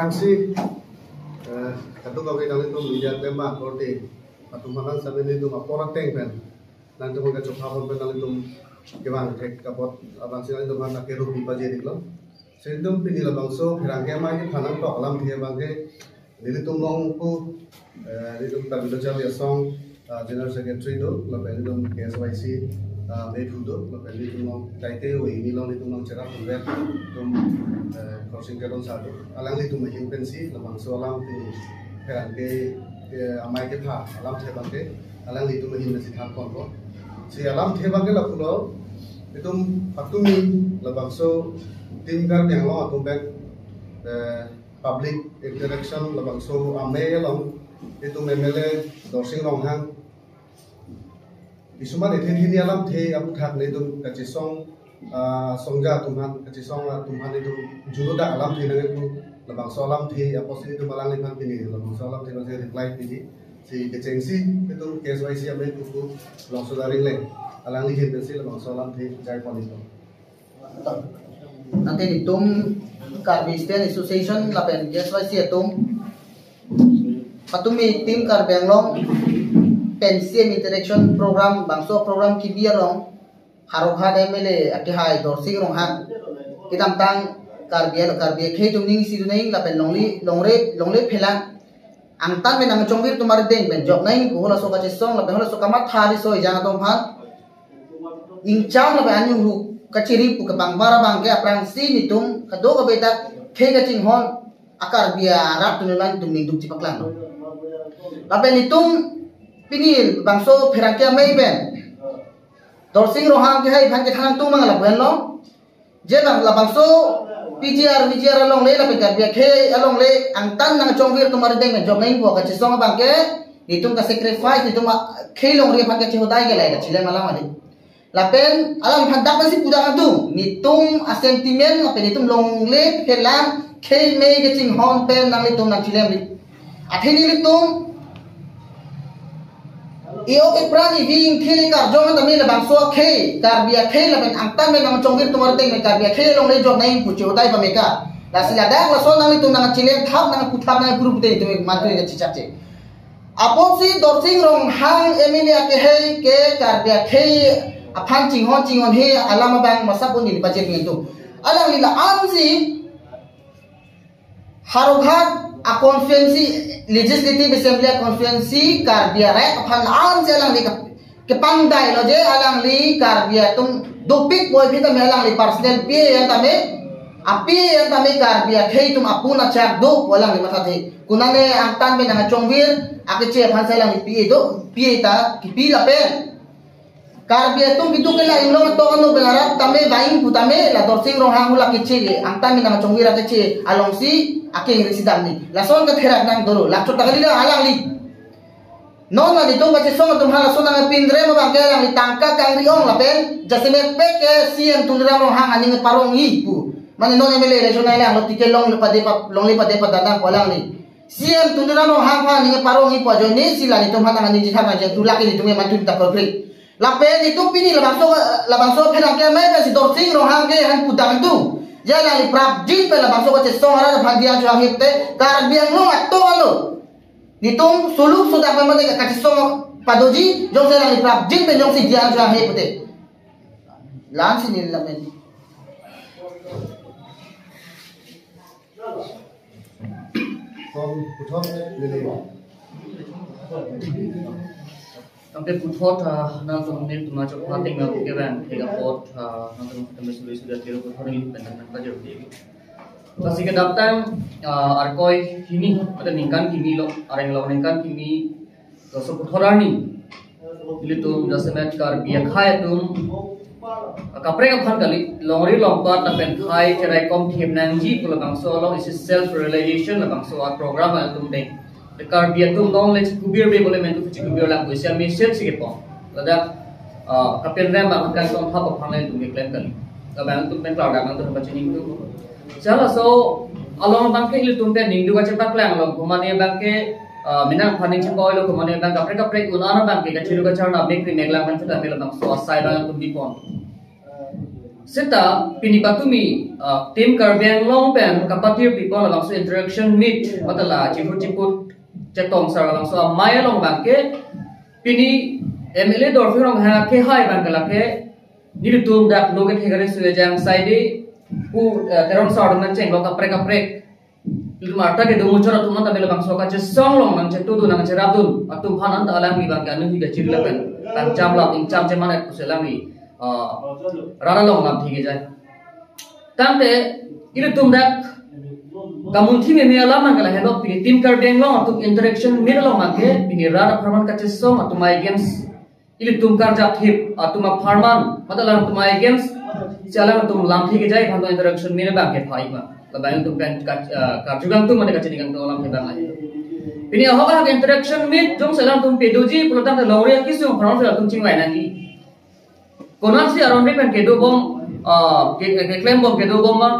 Abansi katu kami dalam itu media tema korte atau makan sambil itu maporan tengpen nanti mereka coba pun dalam itu gimana tek kapot abansi itu mana keruh di pajeri lo sedang pilih labangso hirangnya mah panang tok alam dia bangke jadi tu mongku itu kita bisa cari song general secretary itu lebih itu KSYC itu lebih itu mong kaite ini lo itu mong cerah buat itu crossing ke satu alang itu makin pensi labangso alam pilih hirangnya amai ke tha alam dia bangke alang itu makin pensi tha kon si alam dia bangke lah pulau itu patumi labangso tim kan yang lo atau bank public interaction labangso ame long itu memele dorsing long hang isuman itu ini alam the abu thak itu kacisong songja Tuhan kacisong Tuhan itu jurudak alam the dengan itu labangso alam the apa sih itu malang lipan ini labangso alam the masih reply ini si kecengsi itu KSYC ame itu labangso dari le alang lihin pensi labangso alam the jai pon itu nanti ditum Karbistan Association lapen KSYC atum patumi tim Karbenglong pensiun interaction program bangso program kibia long haroha demele akihai dorsi rong hak kitam tang karbia khe tumning sidunai lapen longre phelang angtan menang chongbir tumar den ben jok nai hola so ka chesong lapen hola so kamat thari so jang atom phan ingcham lapen anyu hu kaciri pu kapang bara bangke aprang si nitum kado ka beta khe ka ching hon akar bia rap tunulan tumning duk cipaklang lapen nitum pinil bangso pherangke mai ben dorsing rohang ke hai bhan ke thanang tumang la ben lo je bang la bangso PGR along le lapen kar bia khe along le angtan nang chongwir tumar deng ben jok nai bo ka chisong bangke nitum ka sacrifice nitum khe long re bhan ke chodai ke lai ka chile malam ade lapen alam handak masih pudak atu nitum sentiment lapen nitum long le kelam khe me ke ching hon pen nang nitum nang chilem li athini nitum iyo ke prani ving khe kar jong ta me la bangso khe kar bia khe lapen angtan me nang chongir tumar teng me kar bia khe long le jok nai pu chodai pa me ka la sila dak la so nang nitum nang chilem thap nang puthap nang puru pute nitum mantu ke chichache aposi dorsing rong hang emilia ke he ke kar bia khe aphan cinghon he alama bang masapun di bajet itu alang lila amzi harughat a konferensi legislative assembly konferensi karbia rek aphan amzi alang li ke pandai lo je alang li karbia tum dopik boy bita me alang li personal pe yang tame api yang tame karbia khei tum apuna chak do walang li matha kunane angtan be nang chongwir akeche aphan salang li pe do pe ta ki pi la pen karbia tum bitu ke la imlo to anu belarap tame baing putame la dorsing rohang hula kiche angtan mina chongwira kiche alongsi ake residam ni la son ka therak nang doro la chota kali la alang li non la ditung ka song tum hala son nang pindre ma bang ke lang li tangka kang riong la pen jaseme pe ke siem tunra rohang ani parong hi pu mane non emele regional la lo tike long le pade pa dadang kolang li siem tunra rohang ha ni parong hi pa jo ni sila ni tum hana ni jitha ma je dula ke ni tum ma tun ta korkri lapen itu pini labangso phelang ke mai si dorsing rohang ke han putang tu jala li prap jin pe labangso ko chesong ara bhadia jo hite kar biang no atto alo nitum suluk sudah memang ka chesong padoji jong se li prap jin pe jong si dia jo he pute lan si ni lapen kon puthon lele Sampai puthot nang tumne tumacho pating na kewan thega pot nang tumne sudah tiro puthot ni benang nang kajer di kasi ke daptan arkoi kini ada ningkan kini lo areng lo ningkan kini so puthorani ili tum jasemet kar biak khai tum kapre ka phan kali longri longpa ta pen khai kerai kom thim nang ji pula bangso lo is self realization la bangso a program al tum dei kar biak tum knowledge kubir be boleh mentu kuci kubir lang ko siam message sige po lada kapen ram ba kan kom ha pa phang lai tum claim kali ka bang tum pen cloud ang tum pa chining tu chala so along bang ke ili tum pe ning du ka chapa klang lo kumane bang ke minang phaning chapa lo kumane bang kapre unana bang ke ka chiru ka charna make ri meglang man chuta melo bang so asai bang tum di pon Seta pini batumi tim Karbiang long pen kapatir people langsung interaction meet matala ciput cetong sar langsung maya long bangke pini MLA dorfirong ha ke hai bangkala ke nirutum dak loget hegare sujang side ku terong sar na ceng lo kaprek Marta ke domo chora tuman tabela bangso ka song long nang chetu du nang cherabdul atu phanan ta alang bang ka nu hi ga chirla pen tan chamla ing cham chemane kuselangi rana long lam thige jai tante nirutum dak kamun thi me ala man kala helo pini tim Karbiang long atu interaction middle long make pini rana pharman ka song atu my games ili tum kar jap hip atuma pharman matala atu my games chala tum lam thige jai bhando interaction middle bang ke phai ma labayan tum kan karjugang tum mane kachini gang lam hebang ai pini ahoga interaction mid jong salam tum pedoji pulotang ta longria kisung pharman fel tum chingwai nangi konan si aronri pen kedo bom ke claim bom kedo bom ma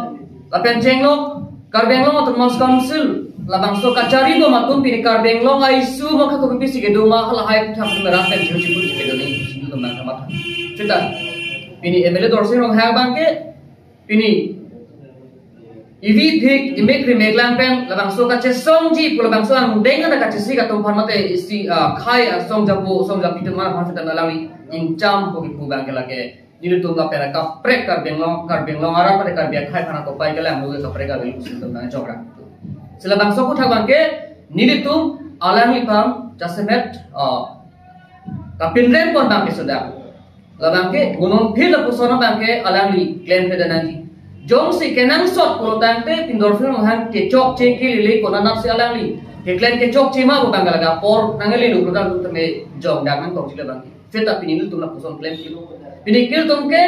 lapen chenglok Karbiang long atau mas council labang so kacari bom atum pini Karbiang long aisu maka ko pisi kedo ma hala hai thap merah pen jiu jiu kedo ni sindu ma kamat kita pini MLA dorsi rong ha bangke pini Ivi thik imek rimek lang pen labang so kache song ji pula bang so ang denga na kache si katum pharmate isi khai song japu tu ma pharmate na langi in cham ko ki bang ke lage nilu tum la pera ka prek Karbiang long ara pare Karbiang khai phana ko pai ke lang mo ka prek ka bel sim tum na chokra sila bang so ko thak bang ke nilu tum alangi pam jasemet kapin rem kon bang ke soda labang ke gunung phil pusona bang ke alangi claim pe danani Jong si kenang sot pulo tante pindorfin mahan ke chok che ke lili kona nap si alang li ke klen ke chok che ma ko bang laga por nangali lu pulo tante me jong dak nang kok chile bang feta pinil tum na puson claim kilo pinikil tum ke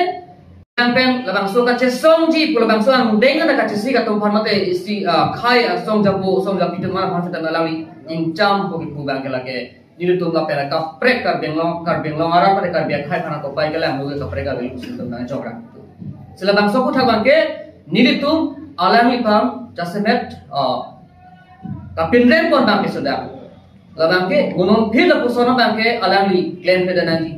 pen labang so ka che song ji pulo bang so ang denga na ka che si ka tum pharmate isi khai song japu tu ma phan feta na lawi in cham ko ki bang lage nilu tum la pera ka prek Karbiang long ara pare Karbiang khai phana ko pai ke lang mo ka prek ka bel tum na chokra sila bang so ko thak bang ke nilitum alami pam jasemet kapin rem kon bang ke soda labang ke gunung phil pusona bang ke alami claim pe danani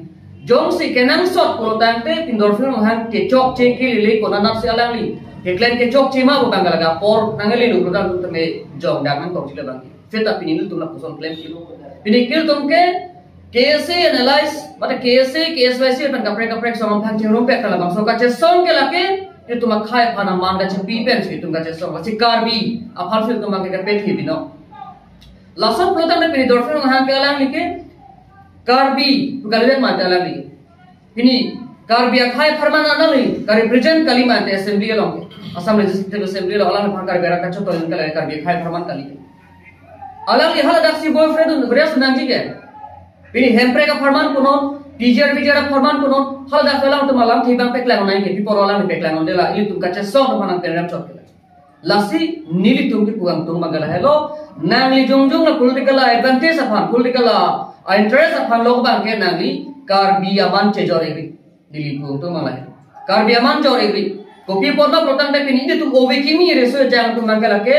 jong si kenang sot pulo tante pindorfin mahan ke chok che ke lili kona nap si alami ke claim ke chok che ma ko bang laga por nangali lu produk tu me jong dak nang kok chile bang feta pinil tum na puson claim kilo pinikil tum ke KSA analyze mata KSYC pen kaprek sama phang ching rompe kala bang so ka che song ke lake itu ma khai phana man ga che pi pen chi tum ga che song chi karbi a phal fil tum ma ke pet hi bino lasan protam ne pini dorfen ha ke alang like karbi tu kalian ma alang li pini karbi a khai pharman anali ka represent kalima te assembly long Assam Legislative Assembly lo alang phang karbi ra ka choto in kala karbi khai pharman kali alang li hala dak si boyfriend bres nangji ke Pini hempre ka farman kunon, pijar ka farman kunon, hal dah felang tu malam thibang peklang naik ke, pipor alam peklang on dela, ili tum kaca song tu manang terem chot kela. Lasi nili tum ki puang tum magala hello, nang li jong la political advantage aphan, political interest aphan log bang ke nang li Karbi aman cejor egri, nili puang tum magala hello. Karbi aman jor egri, kopi porma protang te pini ini tum ovi kimi reso jang tum magala ke,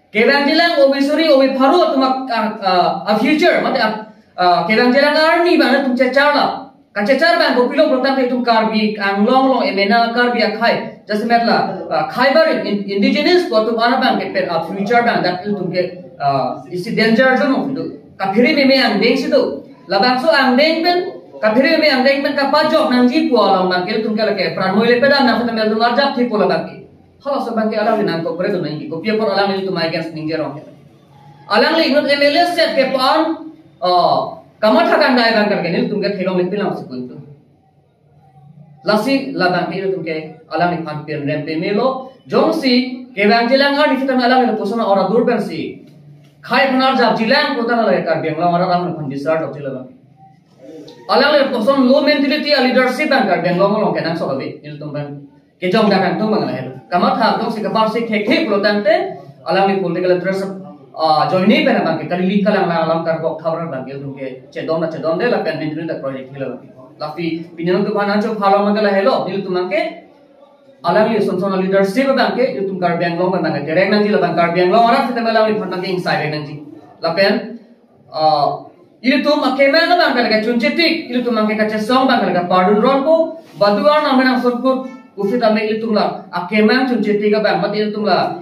kebanjilang ovi suri ovi paru tum a future, mate Kedang jalan army bang tum cecar bang bopilo program itu Karbi long emena Karbi khai jasemet la Khyber indigenous ko tum ana bang ke future bang that tum ke isi danger jono kapiri me ang deng situ labang so ang deng ben kapiri me ang deng ben ka pajok nang ji po long bang ke tum ke la ke pran moile peda na tum mel tum arjap thi po la bang ke hala so bang ke alang nang ko pre to nang ko pia por alang ni tum against ningerong alang li ngot MLS set ke pan kamar thakan dai bang karke nil tumke thilong lit pilang sikun tu lasi labang ke tumke alang ni phan pir rem pe melo jong si ke bang jilang ar ni fitan alang ni posona ora dur ben si khai phanar jab jilang potana la kar beng la ora alang phan disar dok jila alang le poson low mentality a leadership bang kar beng long ke nang so be nil tum bang ke jong da kan tum bang la hel kamar tha jong si ka par si thek thek lo tante alang ni political interest joini pena bang kali li kalang la alam kar bok khabar bang ke tumke chedon de la pen min da project hila lafi pinang tu bana cho phala magala hello nil tumake alam li son leadership bang ke tum kar bang long bang ke reng nang ji la bang kar bang long ara fita bala li phan king sai nang ji la pen ili tum akema na bang ke chunchetik ili tum ke ka song bang ke pardon ron ko baduar na mena sonput Ufit amek litung la akemang chung cheti ka bang mat litung la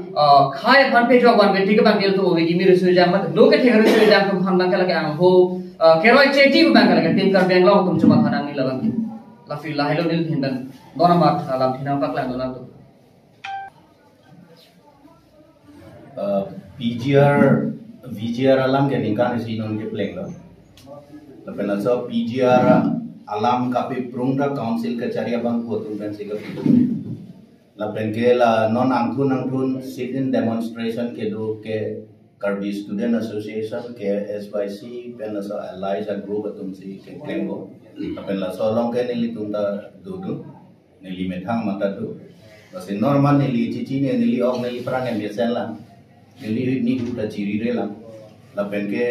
khai phan pe jok wan beti ka bang litung obi kimi resu jam mat lo ke thek resu jam tum phan bang ka la ang ho keroi cheti bang ka la tim kar bang lo tum chuma khanang ni la bang la fil la hello nil thindan dona mat lam thina pak lang dona tu VGR alam ke ningkan si non ke pleng lo. Lepas itu PGR alam kapi prungda council kecaria bang potong dan sega itu. Lepas ke la non angthun sit-in demonstration ke do ke Karbi Student Association ke SYC penasa allies a group atum si ke klengo. Lepas la solong ke nili tunda dudu nili methang mata tu. Kasi normal nili cici nili ok nili perang yang biasa lah. Nili ni duda ciri rela. Lepas ke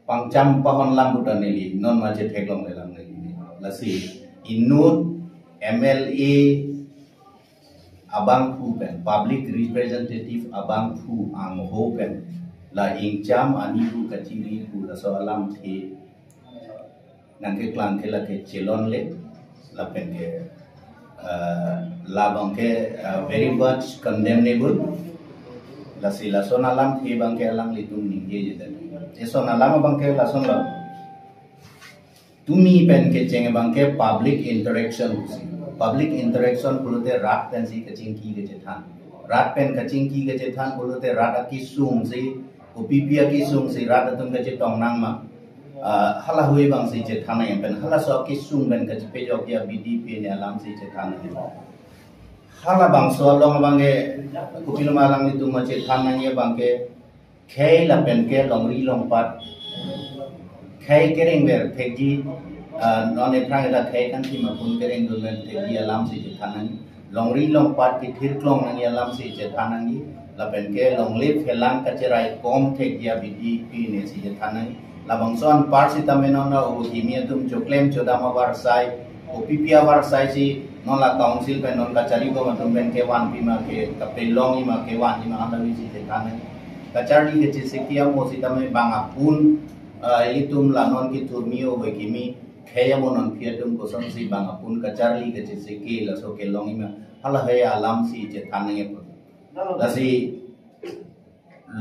pangcam pahon lam buta nili non macet heklong lelang nili. Lasi inut MLA abang pu pen public representative abang pu ang ho pen la ingcam ani pu kaciri pu la so alam the nang ke klang ke la ke celon le la pen ke la bang ke very much condemnable la si la son alam the bang ke alang litung ning ye jetan son alam bang ke la son la tumi pen ke cheng bang ke public interaction pulute rat pen si kaching ki ke jethan rat pen kaching ki ke jethan pulute rat ki sum si opipia ki sum si rat atum ke jetong nang ma hala hui bang si jethan yang pen hala so ki sum ben ke pe jok ya BDP ne alam si jethan ni hala bang so long bang ke kupil malang itu ma jethan nang ye bang ke khei la pen ke long ri long pat khei kereng ber thegi non eprang da khai kan ti ma pun kereng dulen te dia lam si je thanang long ri long pat ki thir klong nang ya lam si je thanang ni la pen ke long lip phelang ka cherai kom the dia BDP ne si je thanang la bang son par si tamen on o himia tum choklem chodama war sai o pipia war sai si non la council pen non ka chari ko ma tum pen ke wan pi ma ke ka pe long ni ma ke wan ni ma anda wi si je thanang ka chari ke chi sekia mo si tamen bang apun itum la non ki turmio we kimi kaya mo non piatum ko sam si bang apun ka charli ke se ke la so ke longi ma hala he alam si je thanang e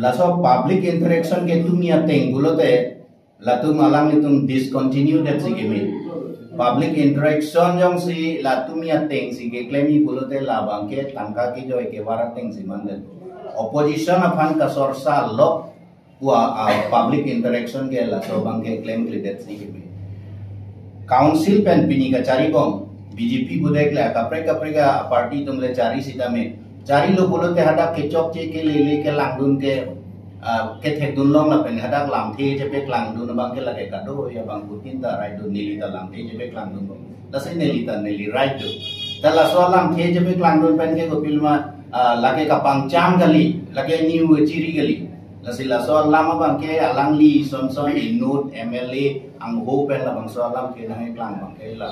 la so public interaction ke tumia teng bulote la tum alam itum discontinue that si ke me public interaction jong si la tumia teng si ke claimi bulote la bang ke tangka ki joy ke wara teng si manden opposition aphan ka sorsa lo wa public interaction ke la so bang ke claim that si ke me council pen pini ka cari bom BJP budek la kapre ka party tumle cari sita me cari lo bolo te hada ke chok che ke le ke langdun ke thek dun long la pen hada lam the je pe langdun bang ke la ke kado ya bang putin ta rai do nili ta lam the je pe langdun la se nili rai do ta la so lam the je pe langdun pen ke ko pilma la ke ka pangcham gali la ke new ciri gali la sila so lama bang ke alang li son inut MLA ang ho pen la bang so lam ke nang iklang bang ke la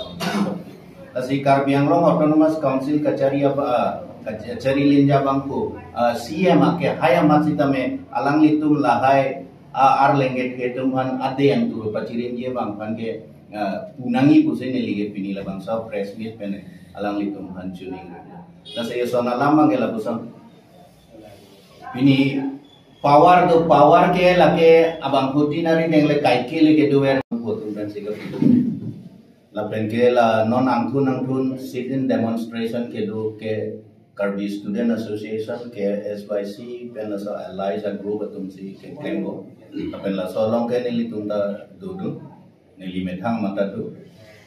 si Karbi Anglong Autonomous Council kacari linja bang ko CM ke haya masita me alang litum la hai ar lenget ke tumhan ade yang tu pacirin je bang pan ke punangi puse ne lige pini la bang so press meet pen alang litum han tuning la se so na lama ke la pusam pini power ke lake abang putih nari nengle kaiki leke duwer potong dan sega la pen ke la non angthun sit-in demonstration ke do ke Karbi Student Association ke SYC penasa allies a group atum si ke klengo la pen la solong ke nili tunda dudu nili methang mata tu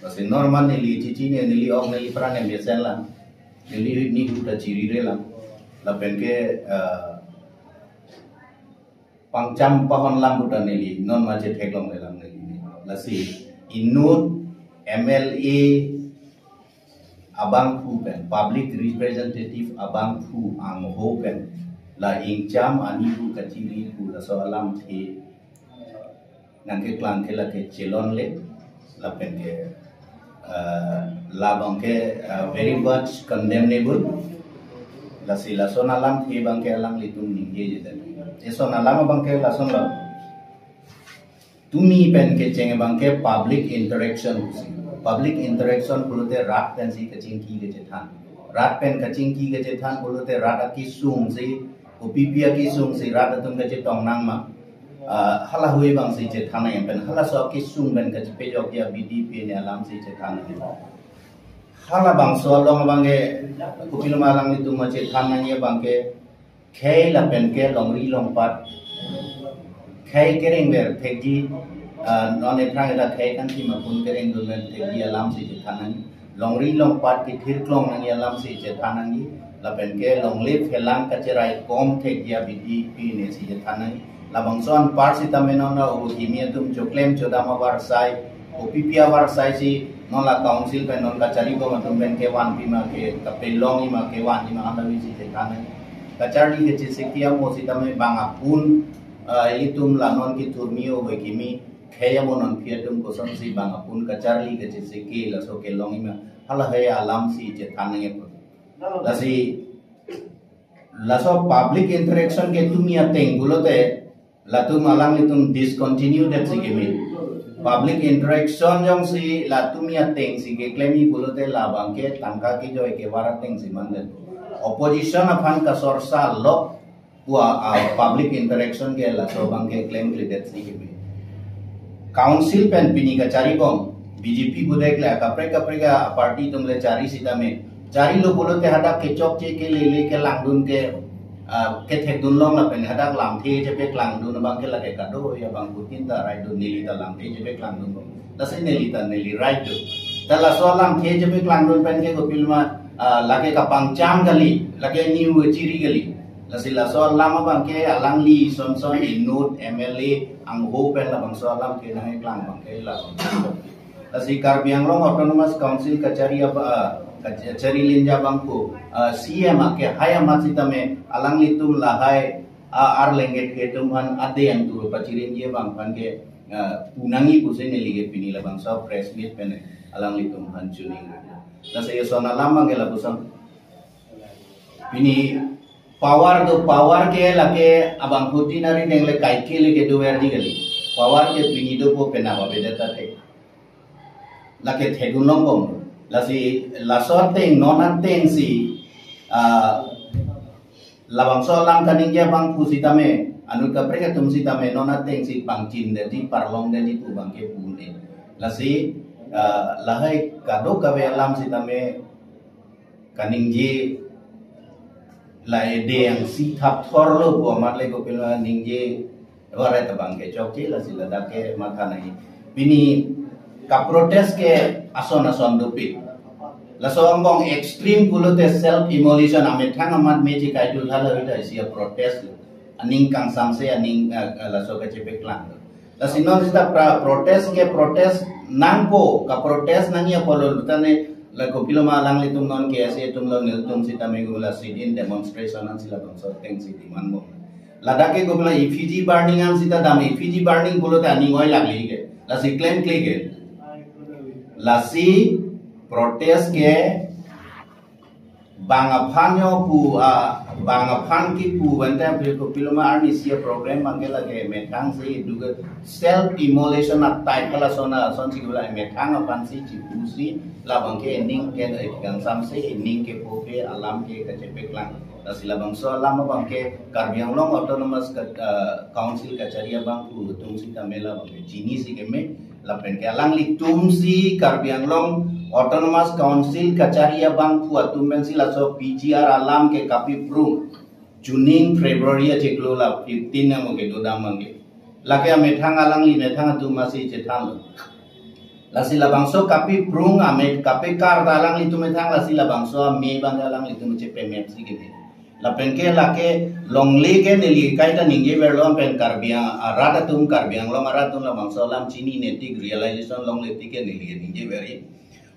kasi normal nili cici nili ok nili perang yang biasa lah nili ni duda ciri rela la pen ke pangcam pahon lam buta nili non macet heklong lelang nili lasi inut MLA abang pu pen public representative abang pu ang ho pen la ingcam ani pu kaciri pu la so alam the nang ke klang ke la ke celon le la pen ke la bang ke very much condemnable la si la son alam the bang ke alang litung ning ye jetan eso na lama bang ke lason la tumi pen ke cheng bang ke public interaction public interaction pulute rat pen si kaching ki ge chethan rat pen kaching ki ge chethan pulute rat ki sung si opipia ki sung si rat atum ge chetong nang ma hala hui bang si chethan yang pen hala so ki sung ben ke pejok ya BDP ne alam si chethan hala bang so long bang ge kupil malang itu ma chethan nang ye bang ke khai la pen ke long ri long pat khai kering ber theki non etrang da khai kan ti ma pun kering dun men theki alam si chethan long ri long pat ki thir klong nang alam si chethan nang la pen ke long lip helang ka cherai kom theki ya BDP ne si chethan labang son par si tameno na o himia tum choklem chodama war sai opipia war sai si non la council pen non ka chari ko matum ben ke wan pi ma ke kapelong ma ke wan ma anda wi si chethan kacari ke cisekia mo si tame banga pun itum la non ki turmio ho kimi khaya mo non piatum ko sam si banga pun kacari ke ciseki la so ke longi ma hala he alam si chethan nge la si la so public interaction ke tumia teng gulote la tum alam itum discontinue that si kimi public interaction jong si la tumia teng si ke klemi gulote la bangke tangka ki joy ke warat teng si manden opposition apan ka sorsa lo wa public interaction ke la so bang ke claim leader si ke council pen pini ka cari bom BJP ko dek la kapre ka party tum le cari sita me cari lo bolo te hada ke chok che ke le ke langdun ke thek dun long la pen hada lam the je pe langdun bang ke la ke kado ya bang putin ta right do nili ta lam the je pe langdun la se nili right do ta la so lam the je pe langdun pen ke ko pilma lage kapang jam gali lage new ciri gali lasila so lama bang ke alang li son inut MLA ang ho pen la bang so lam ke nang klang bang ke la lasi Karbiang Long Autonomous Council kacari kacari linja bang ko CM ke haya masita me alang li tum lahai ar lenget ke tum han ade yang tu pacirin je bang pan ke punangi ko se ne lige pini la bang so press meet pen alang li tum han tuning na saya sona lama ke la busang ini power ke lake abang putih nari neng le kai ke le ke do verdi gali power ke pini do po pena ba bedata the lake thegun longom lasi lasor teng nonan teng si labang so lam kaning ja bang pusitame anu ka preka tum sitame nonan teng si bang chin de di parlong de di tu bang ke pune lasi lahai kado kabe alam sitame kaningje lai de yang si thap thor lo po mat le ko pila ningje ware ta bang ke chok che la sila da ke matha nahi bini ka protest ke ason dopi la so ambong extreme kulote self immolation ame thang amat meji kai dul hala ida sia protest aning kang samse aning la so ka chepe klang la sinon sita protest nangpo ka protest nangya polo tane la ko piloma lang litung non ke ase tung lo nil tung sita me gula sit in demonstration an sila bang so teng si man mo la da ke gula effigy burning an sita dam effigy burning gulo ta ni ngoi lagli ke la si claim ke la si protest ke bangaphanyo pu bangaphan ki pu banta ko piloma army sia program mangela ke metang si duga self immolation at type kala sona son si gula metang apan si cipusi labang ke ning ke gang samse ning ke poke alam ke kacepe klang silabang so alam bang ke Karbiang Long Autonomous Council kacaria bang pu tumsi tamela bang jini si keme lapen ke alang li tumsi Karbiang Long Autonomous Council kacaria bang pu atumben sila so PGR alam ke kapi prum Juning February jeklo la 15 na mo ke do damange lake amethang alang li methang atumasi cethang la sila bangso kapi prung ame kapi kar dalang itu methang la sila bangso me bang dalang itu cepe mep si gede la penke lake longle ke neli kaita ninge verlo pen Karbiang arata tum Karbiang Long aratum la bangso lam chini netik realization longle tike neli ninge veri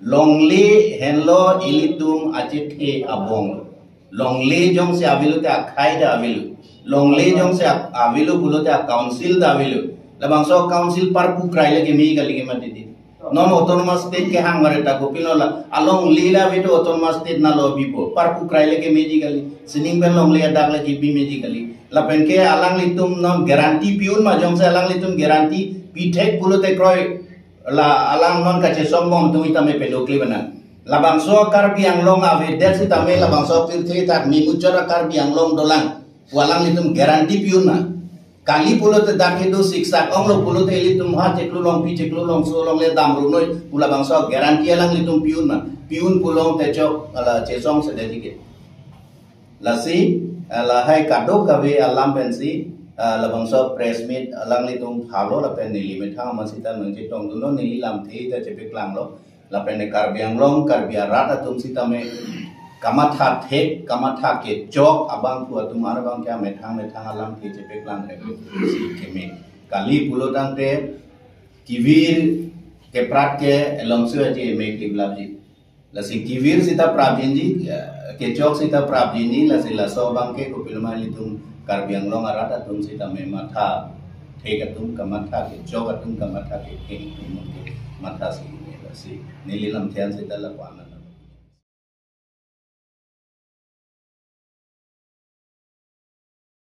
longle henlo ilitum achethe abong longle jong se avilu ta khaida avilu longle jong se avilu bulo ta council da avilu la bangso council par pu kraile ke mi gali ke matiti non autonomous state ke hang mareta ko pinola along lila beto autonomous state na lo bipo par pu kraile ke meji gali sining ben long le dak la jibi meji gali la pen ke alang litum non guarantee piun ma jong se alang litum guarantee pitek bulo te kroi la alang non ka che sombong tu ita me pedokli banan labang so Karbi Anglong ave det si tame labang so pirthi tak mi muchara Karbi Anglong dolang walang litum garanti piuna kali pulo te dakhe do siksak onglo pulo te litum ha cheklu long pi cheklu long so long le dam ru noi pula bang so garanti alang litum piuna piun pulong te chok ala chesong se dedike lasi ala hai kado kawe alam pensi labang so press meet alang litum phalo la pen nili metha masita nangje tong duno nili lam the te chepe klang lo la pen Karbi Anglong Karbi Rata tum sita me kamatha thek kamatha ke chok abang tu atum ar bang kya methang alam the chepe klang re si keme kali pulo tang te kivir ke prat ke longsu je me ke blabji la si kivir sita prabjinji ke chok sita prabjini la si la so bang ke ko pilma litum Karbi Anglong Rata tum sita me matha thek atum kamatha ke chok atum kamatha ke matha si nililam thian sita la kwana